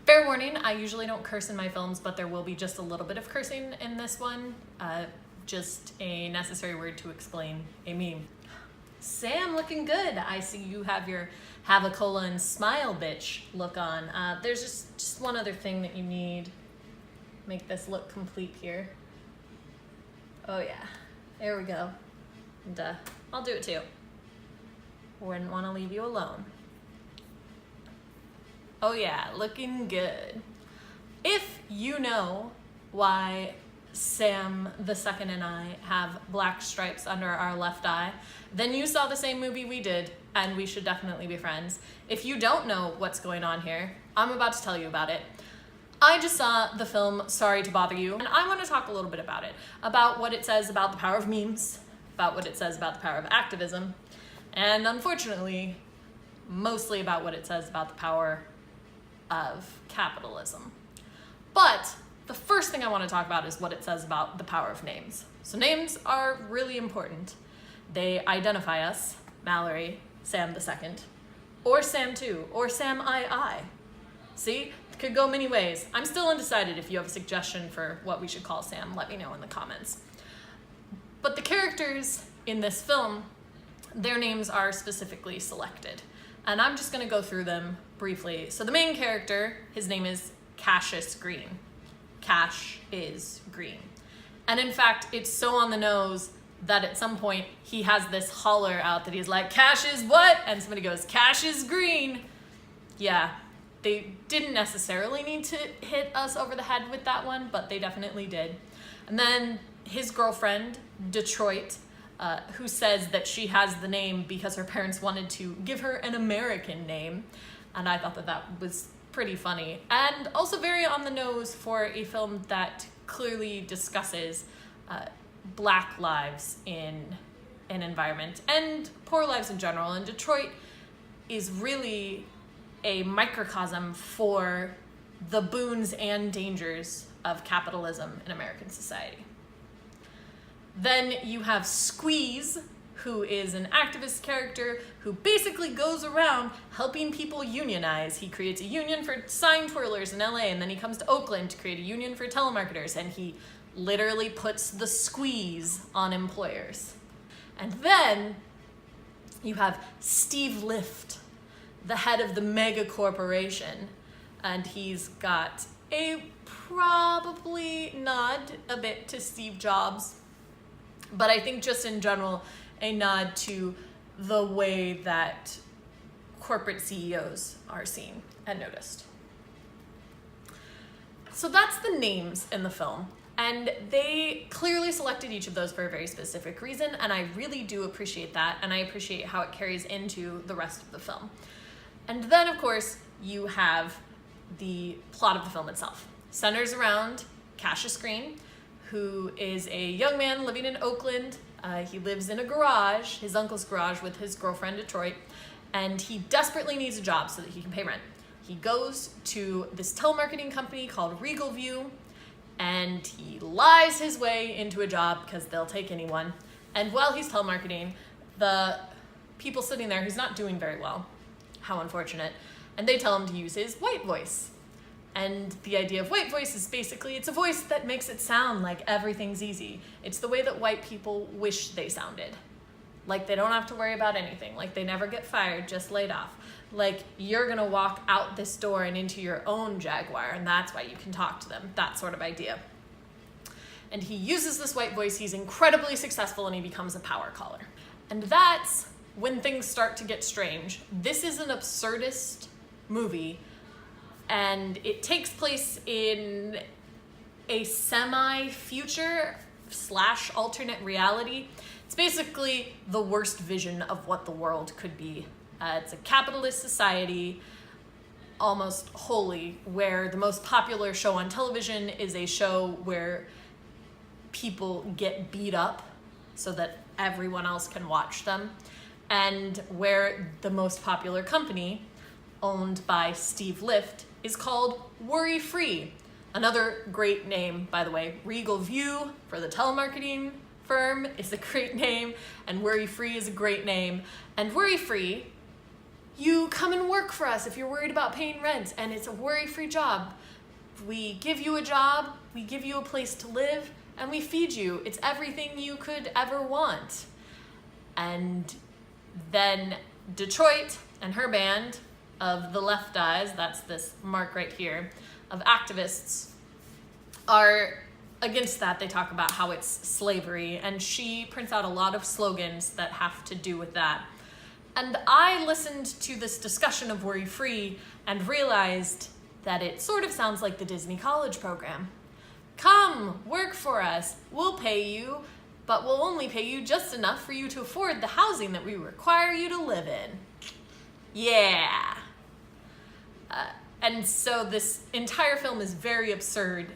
Fair warning, I usually don't curse in my films, but there will be just a little bit of cursing in this one. Just a necessary word to explain a meme. Sam, looking good. I see you have your have a cola and smile bitch look on. There's just one other thing that you need. Make this look complete here. Oh yeah, there we go. And I'll do it too. Wouldn't want to leave you alone. Oh yeah, looking good. If you know why Sam the Second and I have black stripes under our left eye, then you saw the same movie we did, and we should definitely be friends. If you don't know what's going on here, I'm about to tell you about it. I just saw the film Sorry to Bother You, and I want to talk a little bit about it, about what it says about the power of memes, about what it says about the power of activism, and unfortunately, mostly about what it says about the power of capitalism. But the first thing I want to talk about is what it says about the power of names. So names are really important. They identify us, Mallory, Sam the Second, or Sam 2, or Sam I. See? It could go many ways. I'm still undecided. If you have a suggestion for what we should call Sam, let me know in the comments. But the characters in this film, their names are specifically selected. And I'm just gonna go through them briefly. So the main character, his name is Cassius Green. Cash is green. And in fact, it's so on the nose that at some point he has this holler out that he's like, Cash is what? And somebody goes, Cash is green. Yeah, they didn't necessarily need to hit us over the head with that one, but they definitely did. And then his girlfriend, Detroit, who says that she has the name because her parents wanted to give her an American name. And I thought that that was pretty funny. And also very on the nose for a film that clearly discusses Black lives in an environment and poor lives in general. And Detroit is really a microcosm for the boons and dangers of capitalism in American society. Then you have Squeeze, who is an activist character who basically goes around helping people unionize. He creates a union for sign twirlers in LA, and then he comes to Oakland to create a union for telemarketers, and he literally puts the squeeze on employers. And then you have Steve Lift, the head of the mega corporation, and he's got a probably nod a bit to Steve Jobs, but I think just in general, a nod to the way that corporate CEOs are seen and noticed. So that's the names in the film, and they clearly selected each of those for a very specific reason, and I really do appreciate that, and I appreciate how it carries into the rest of the film. And then, of course, you have the plot of the film itself. Centers around Cassius Green, who is a young man living in Oakland. He lives in a garage, his uncle's garage, with his girlfriend, Detroit, and he desperately needs a job so that he can pay rent. He goes to this telemarketing company called Regal View, and he lies his way into a job because they'll take anyone. And while he's telemarketing, the people sitting there, he's not doing very well. How unfortunate. And they tell him to use his white voice. And the idea of white voice is basically, it's a voice that makes it sound like everything's easy. It's the way that white people wish they sounded. Like they don't have to worry about anything. Like they never get fired, just laid off. Like you're gonna walk out this door and into your own Jaguar, and that's why you can talk to them. That sort of idea. And he uses this white voice, he's incredibly successful, and he becomes a power caller. And that's when things start to get strange. This is an absurdist movie, and it takes place in a semi-future / alternate reality. It's basically the worst vision of what the world could be. It's a capitalist society, almost wholly, where the most popular show on television is a show where people get beat up so that everyone else can watch them, and where the most popular company, owned by Steve Lift, is called Worry Free. Another great name, by the way. Regal View for the telemarketing firm is a great name, and Worry Free is a great name. And Worry Free you come and work for us if you're worried about paying rent, and it's a worry-free job. We give you a job, we give you a place to live, and we feed you. It's everything you could ever want. And then Detroit and her band of the Left Eyes, that's this mark right here, of activists, are against that. They talk about how it's slavery, and she prints out a lot of slogans that have to do with that. And I listened to this discussion of Worry Free and realized that it sort of sounds like the Disney College program. Come, work for us, we'll pay you, but we'll only pay you just enough for you to afford the housing that we require you to live in. Yeah. And so this entire film is very absurd,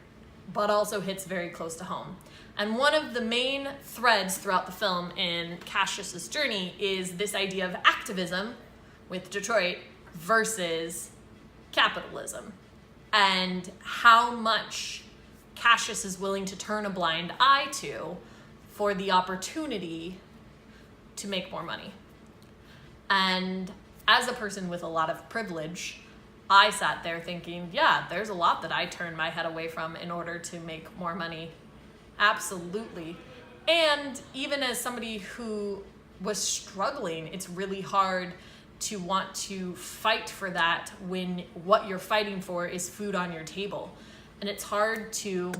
but also hits very close to home. And one of the main threads throughout the film in Cassius's journey is this idea of activism with Detroit versus capitalism, and how much Cassius is willing to turn a blind eye to for the opportunity to make more money. And as a person with a lot of privilege, I sat there thinking, yeah, there's a lot that I turn my head away from in order to make more money. Absolutely. And even as somebody who was struggling, it's really hard to want to fight for that when what you're fighting for is food on your table. And it's hard to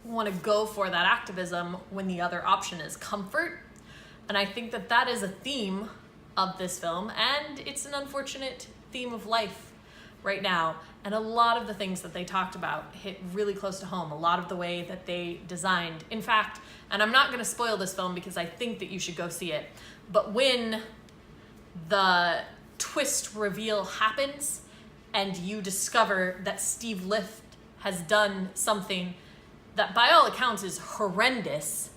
want to go for that activism when the other option is comfort. And I think that that is a theme of this film, and it's an unfortunate theme of life right now. And a lot of the things that they talked about hit really close to home, a lot of the way that they designed. In fact, and I'm not going to spoil this film because I think that you should go see it, but when the twist reveal happens and you discover that Steve Lift has done something that by all accounts is horrendous,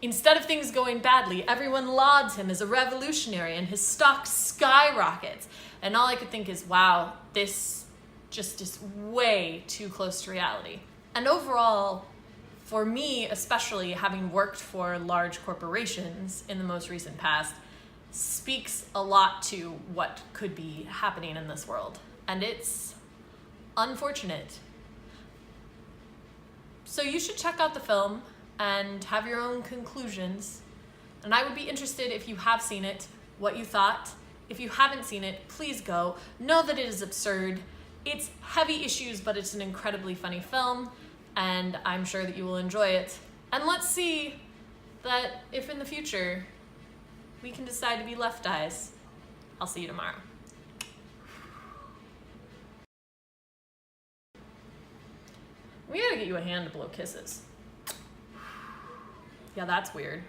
instead of things going badly, everyone lauds him as a revolutionary and his stock skyrockets. And all I could think is, wow, this just is way too close to reality. And overall, for me, especially having worked for large corporations in the most recent past, speaks a lot to what could be happening in this world. And it's unfortunate. So you should check out the film and have your own conclusions. And I would be interested, if you have seen it, what you thought. If you haven't seen it, please go. Know that it is absurd. It's heavy issues, but it's an incredibly funny film, and I'm sure that you will enjoy it. And let's see that if in the future we can decide to be Left Eyes. I'll see you tomorrow. We gotta get you a hand to blow kisses. Yeah, that's weird.